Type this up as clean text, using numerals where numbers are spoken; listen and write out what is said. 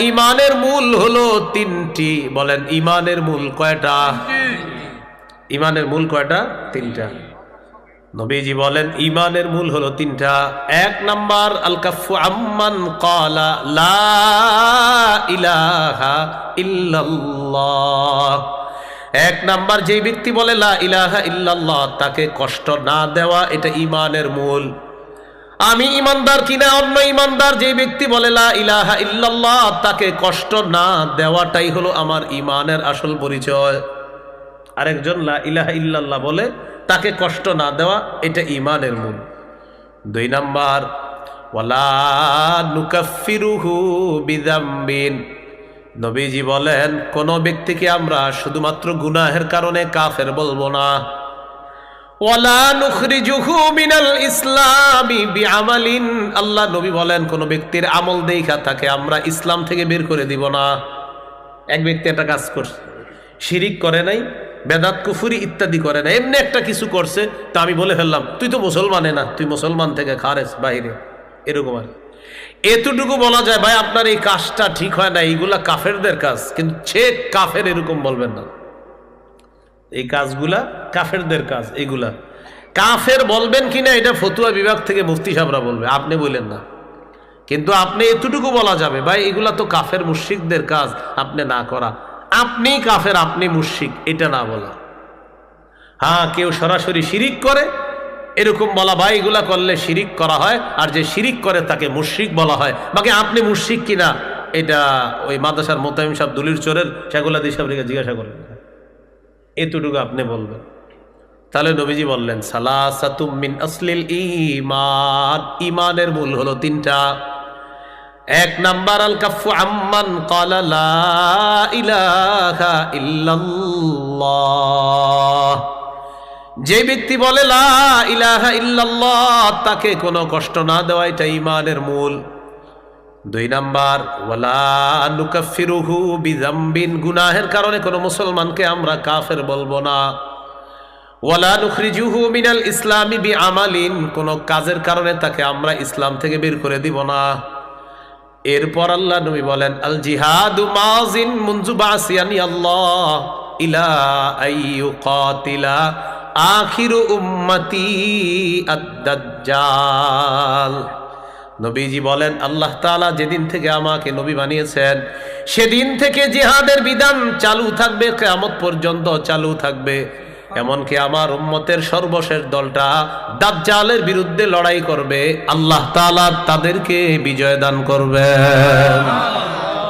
ইমানের মূল হলো তিনটি। বলেন ইমানের মূল কয়টা? ইমানের মূল কয়টা? তিনটা। নবীজি বলেন ইমানের মূল হলো তিনটা। এক নাম্বার আল কাফু আম্মান ক্বালা লা ইলাহা ইল্লাল্লাহ। এক নাম্বার যে ব্যক্তি বলে লা ইলাহা ইল্লাল্লাহ তাকে কষ্ট না দেওয়া, এটা ইমানের মূল। আমি ইমানদার কিনা অন্য ইমানদার যে ব্যক্তি বলে লা ইলাহা ইল্লাল্লাহ তাকে কষ্ট না দেওয়াটাই হলো আমার ইমানের আসল পরিচয়। আরেকজন লা ইলাহা ইল্লাল্লাহ বলে তাকে কষ্ট না দেওয়া, এটা ইমানের মূল। দুই নাম্বার ওয়ালা নুকাফিরুহু বিযামবিন। নবীজি বলেন কোন ব্যক্তিকে আমরা শুধুমাত্র গুনাহের কারণে কাফের বলবো না। ওয়ালা নুখরিজুহু মিনাল ইসলামি বিআমালিন। আল্লাহ নবী বলেন কোন ব্যক্তির আমল দেখা তাকে আমরা ইসলাম থেকে বের করে দিব না। এক ব্যক্তি একটা কাজ করছে, শিরিক করে নাই, বেদাত কুফরি ইত্যাদি করে না, এমনি একটা কিছু করছে, তা আমি বলে ফেললাম তুই তো মুসলমানে না, তুই মুসলমান থেকে খারেজ, বাইরে, এরকম আর এতটুকু বলা যায় ভাই আপনার এই কাজটা ঠিক হয় না, এইগুলা কাফেরদের কাজ, কিন্তু সে কাফের এরকম বলবেন না। এই কাজগুলা কাফেরদের কাজ, এগুলা কাফের বলবেন কিনা এটা ফতুয়া বিভাগ থেকে মুফতি সাহেবরা বলবে, আপনি বললেন না। কিন্তু আপনি এতটুকু বলা যাবে ভাই এগুলা তো কাফের মুশরিকদের কাজ, আপনি না করা, আপনি কাফের, আপনি মুশরিক, এটা না বলা। হ্যাঁ, কেউ সরাসরি শিরিক করে এরকম বলা, ভাই এগুলা করলে শিরিক করা হয়, আর যে শিরিক করে তাকে মুশরিক বলা হয়। বাকি আপনি মুশরিক কিনা এটা ওই মাদ্রাসার মোতামিম সাহেব দলিল চোরের সেগুলা দিয়ে সাহেবকে জিজ্ঞাসা করেন, এতটুকু আপনি বলবেন। তাহলে নবীজি বললেন সালাসাতুম মিন আসলিল ঈমান, ঈমানের মূল হলো তিনটা। এক নাম্বার আল কাফু আম্মান ক্বালা লা ইলাহা ইল্লাল্লাহ। যে ব্যক্তি বলে লা ইলাহা ইল্লাল্লাহ তাকে কোনো কষ্ট না দেওয়া, এটা ঈমানের মূল। দুই নাম্বার ওয়ালা নুকাফিরুহু বিযামবিন, গুনাহের কারণে কোনো মুসলমানকে আমরা কাফের বলবো না। ওয়ালা নুখরিজুহু মিনাল ইসলামি বিআমালিন, কোনো কাজের কারণে তাকে আমরা ইসলাম থেকে বের করে দিব না। এরপর আল্লাহ নবী বলেন আল জিহাদু মাযিন মুনযু বাসিয়ানি আল্লাহ ইলা আইয়ুকাতিলা আখিরু উম্মতি আদ-দাজ্জাল। নবীজি বলেন আল্লাহ তাআলা যেদিন থেকে আমাকে নবী বানিয়েছেন সেদিন থেকে জিহাদের বিধান চালু থাকবে, কিয়ামত পর্যন্ত চালু থাকবে। এমনকি আমার উম্মতের সর্বশেষ দলটা দাজ্জালের বিরুদ্ধে লড়াই করবে, আল্লাহ তাআলা তাদেরকে বিজয় দান করবেন।